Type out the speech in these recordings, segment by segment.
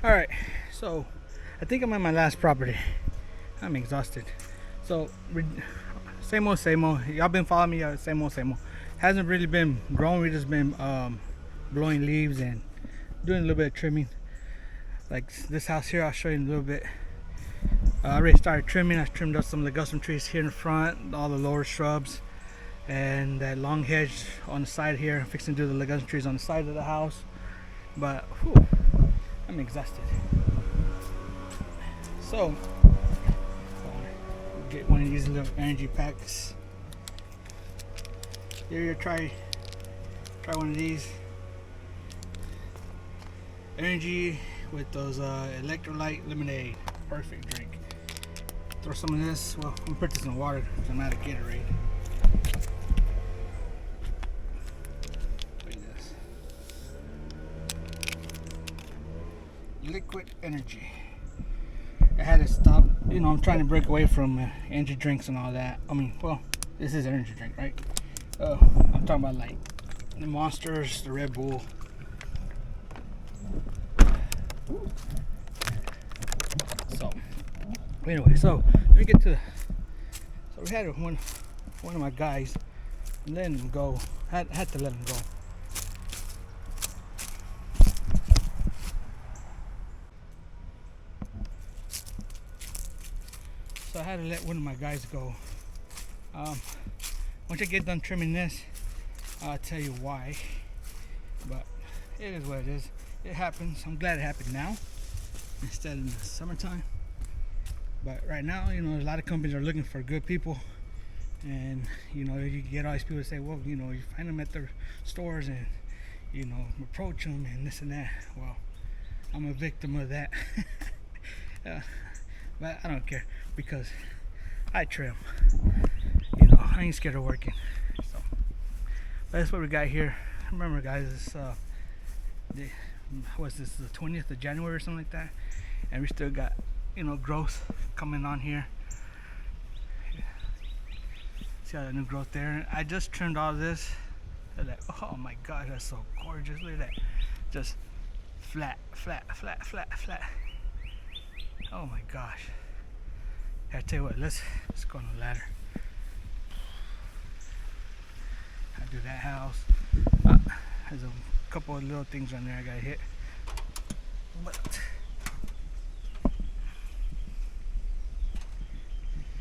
All right, so I think I'm at my last property. I'm exhausted. So same old, same old. Y'all been following me. Same old, same old. Hasn't really been growing. We just been blowing leaves and doing a little bit of trimming. Like this house here, I'll show you in a little bit. I already started trimming. I trimmed up some ligustrum trees here in the front, all the lower shrubs, and that long hedge on the side here. I'm fixing to do the ligustrum trees on the side of the house. But whew, I'm exhausted. So get one of these little energy packs. Here, try one of these. Energy with those electrolyte lemonade. Perfect drink. Throw some of this. Well, I'm putting this in water because I'm out of Gatorade. Look at this. Liquid energy. I had to stop. You know, I'm trying to break away from energy drinks and all that. I mean, well, this is an energy drink, right? I'm talking about like the Monsters, the Red Bull. So, anyway, so let me get to. So we had one of my guys let him go. Had to let him go. So I had to let one of my guys go. Once I get done trimming this, I'll tell you why. But it is what it is. It happens. I'm glad it happened now instead of in the summertime. But right now, you know, a lot of companies are looking for good people. And, you know, you get all these people to say, well, you know, you find them at their stores and, you know, approach them and this and that. Well, I'm a victim of that. But I don't care because I trim. You know, I ain't scared of working. So, but that's what we got here. Remember, guys, it's what's this? The 20th of January or something like that, and we still got, you know, growth coming on here. See all the new growth there. I just trimmed all this. Like, oh my God, that's so gorgeous. Look at that. Just flat, flat, flat, flat, flat. Oh my gosh. I tell you what, let's go on the ladder. I do that house. There's a couple of little things on there I gotta hit. But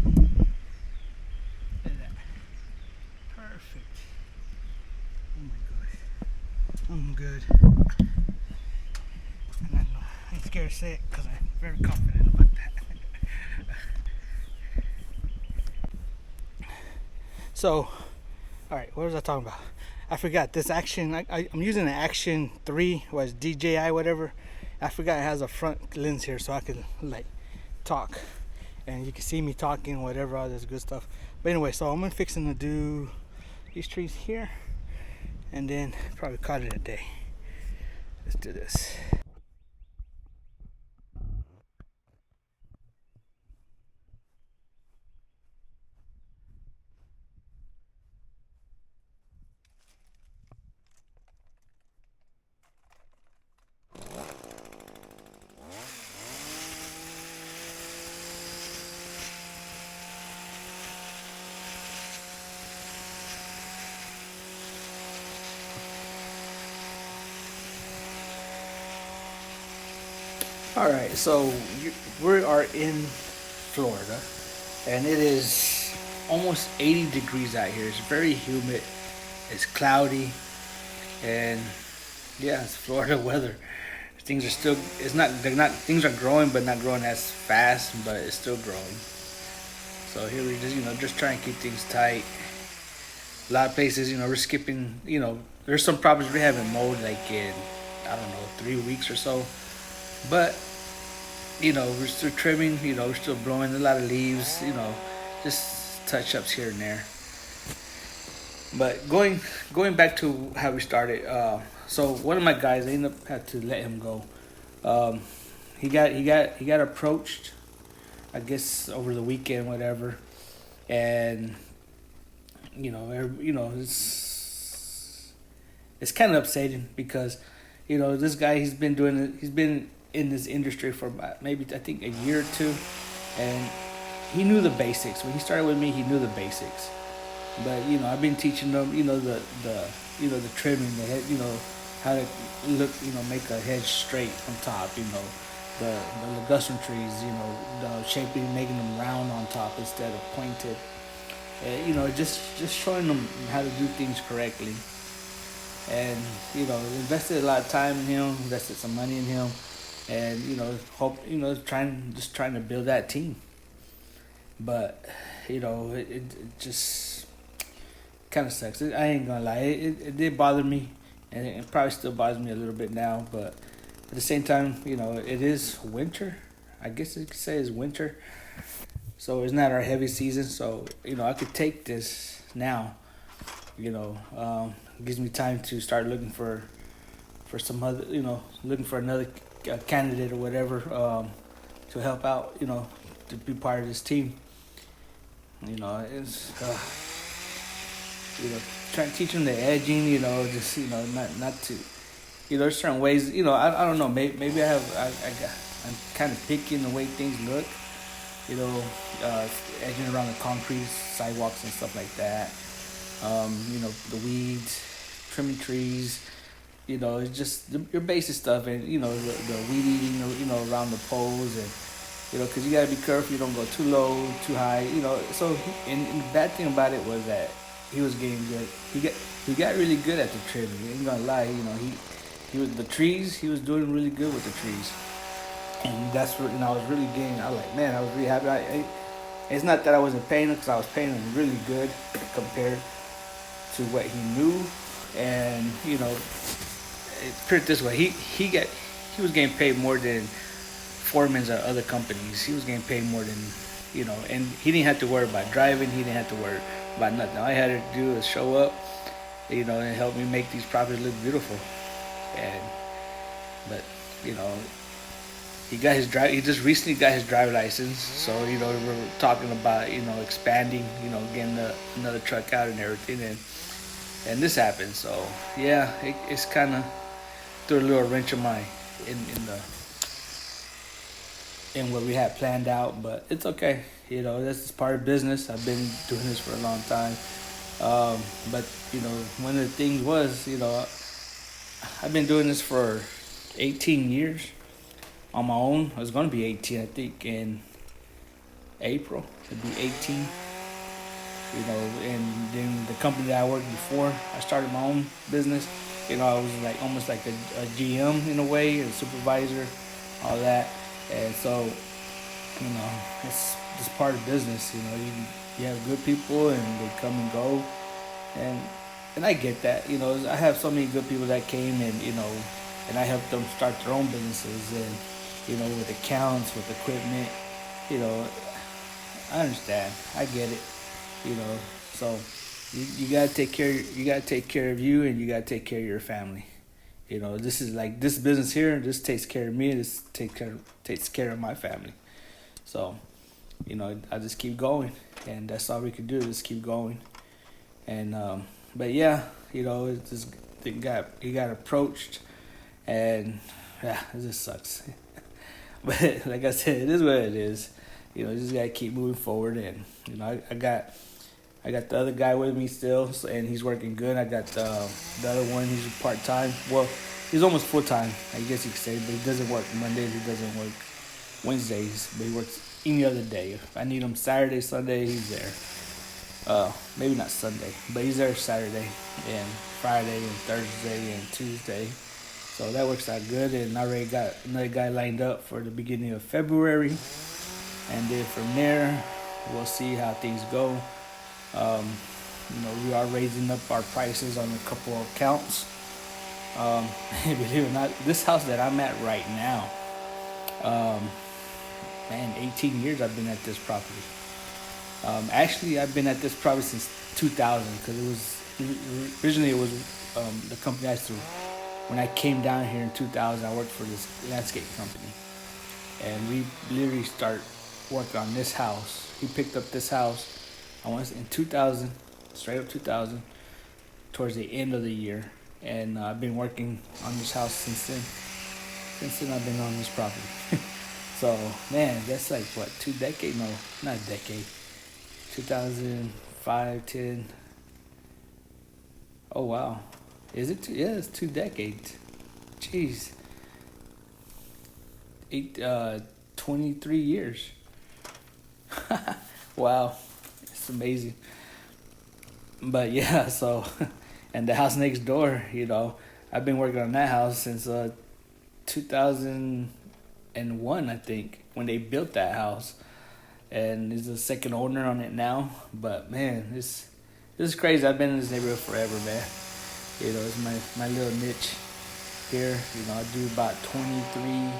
look at that. Perfect. Oh my gosh. I'm good. And I ain't scared to say it because I'm very confident about that. So, all right, what was I talking about? I forgot this action. I'm using an Action 3, was DJI whatever. I forgot it has a front lens here, so I can like talk, and you can see me talking, whatever, all this good stuff. But anyway, so I'm fixing to do these trees here, and then probably call it a day. Let's do this. All right, so we are in Florida, and it is almost 80 degrees out here. It's very humid. It's cloudy, and yeah, it's Florida weather. Things are still. It's not. They're not. Things are growing, but not growing as fast. But it's still growing. So here we just, just try and keep things tight. A lot of places, we're skipping. There's some properties we haven't mowed like in, I don't know, 3 weeks or so. But we're still trimming. We're still blowing a lot of leaves. Just touch ups here and there. But going back to how we started. So one of my guys, I ended up had to let him go. He got approached, I guess over the weekend, whatever, and it's kind of upsetting because this guy, he's been in this industry for about maybe I think a year or two, and he knew the basics. When he started with me, he knew the basics. But I've been teaching them, the trimming, the head, how to make a hedge straight on top, the ligustrum trees, the shaping, making them round on top instead of pointed. Just showing them how to do things correctly. And invested a lot of time in him, invested some money in him, and hope trying to build that team. But it just kind of sucks. I ain't gonna lie, it did bother me, and it probably still bothers me a little bit now. But at the same time, it is winter. I guess you could say it's winter, so it's not our heavy season. So I could take this now. Gives me time to start looking for some other, looking for another candidate or whatever, to help out, to be part of this team. It's trying to teach them the edging, just not to, there's certain ways, I don't know, maybe I'm kind of picky in the way things look, edging around the concrete sidewalks and stuff like that. The weeds, trimming trees, it's just your basic stuff, and the weed eating, around the poles, and because you gotta be careful you don't go too low, too high, So and the bad thing about it was that he was getting good. He got really good at the trimming. I ain't gonna lie, he was the trees. He was doing really good with the trees, and that's what. And I was really getting. I was like, man, I was really happy. It's not that I wasn't paying him, because I was paying him really good compared to what he knew, and put it this way, he was getting paid more than foremans at other companies. He was getting paid more than, and he didn't have to worry about driving. He didn't have to worry about nothing. All I had to do is show up, and help me make these properties look beautiful. But he just recently got his driver license, so we're talking about expanding, getting another truck out and everything, and this happened. So yeah, it's kind of threw a little wrench in in what we had planned out, but it's okay. This is part of business. I've been doing this for a long time. But one of the things was, I've been doing this for 18 years on my own. I was going to be 18, I think, in April. It'd be 18. And then the company that I worked before, I started my own business. I was like almost like a GM in a way, a supervisor, all that. And so, it's just part of business. You have good people, and they come and go, and I get that. I have so many good people that came, and I helped them start their own businesses, and with accounts, with equipment. I understand. I get it. So you gotta take care. You gotta take care of you, and you gotta take care of your family. This is like this business here. This takes care of me. This takes care of my family. So, I just keep going, and that's all we can do. Just keep going. And but yeah, it just he got approached, and yeah, it just sucks. But like I said, it is what it is. You just gotta keep moving forward, and I got the other guy with me still, and he's working good. I got the other one. He's part time. Well, he's almost full time, I guess you could say. But he doesn't work Mondays. He doesn't work Wednesdays. But he works any other day. If I need him Saturday, Sunday, he's there. Maybe not Sunday, but he's there Saturday and Friday and Thursday and Tuesday. So that works out good. And I already got another guy lined up for the beginning of February. And then from there, we'll see how things go. We are raising up our prices on a couple of accounts. Believe it or not, this house that I'm at right now, 18 years I've been at this property. Actually, I've been at this property since 2000, because originally it was the company I through. When I came down here in 2000, I worked for this landscape company, and we literally start working on this house. He picked up this house. I was in 2000, straight up 2000, towards the end of the year, and I've been working on this house since then. since then I've been on this property. So man, that's like what, 2 decades? No, not a decade. 2005, 10. Oh wow, is it? Yeah, it's 2 decades. Jeez, 23 years. Wow, it's amazing. But yeah, so and the house next door, I've been working on that house since 2001, I think, when they built that house, and he's the second owner on it now. But man, this is crazy. I've been in this neighborhood forever, man. It's my little niche here. I do about 23,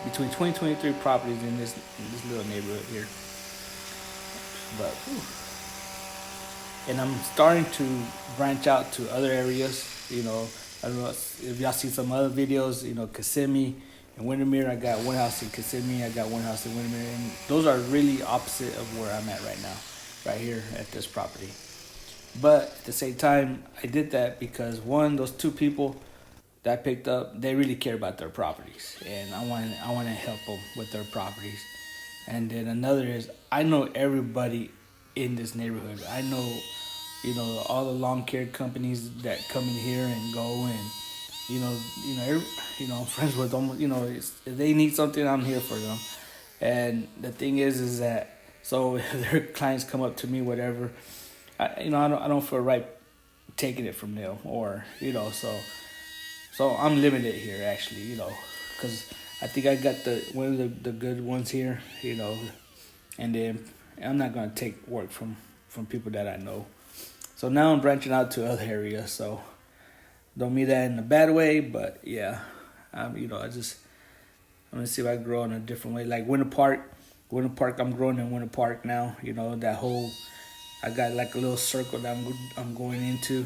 between 20 23 properties in this little neighborhood here. But whew. And I'm starting to branch out to other areas. I don't know if y'all see some other videos. Kissimmee and Windermere. I got one house in Kissimmee. I got one house in Windermere, and those are really opposite of where I'm at right now, right here at this property. But at the same time, I did that because one, those two people that I picked up, they really care about their properties, and I want to help them with their properties. And then another is, I know everybody in this neighborhood. I know, all the lawn care companies that come in here and go, and I'm friends with them. If they need something, I'm here for them. And the thing is that, so if their clients come up to me, whatever, I don't feel right taking it from them, or so I'm limited here actually, because I think I got one of the good ones here, and then I'm not gonna take work from people that I know. So now I'm branching out to other areas. So don't mean that in a bad way, but yeah, I'm gonna see if I grow in a different way. Like Winter Park, I'm growing in Winter Park now. That whole, I got like a little circle that I'm going into.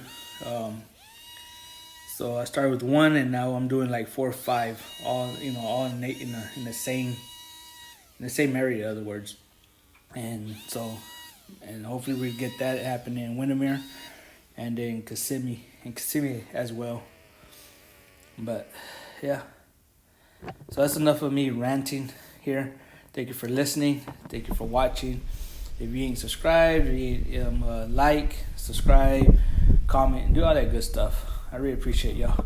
So I started with one, and now I'm doing like 4 or 5, all in the same area, in other words. And so, and hopefully we get that happening in Windermere, and then Kissimmee as well. But yeah, so that's enough of me ranting here. Thank you for listening. Thank you for watching. If you ain't subscribed, like, subscribe, comment, and do all that good stuff. I really appreciate y'all.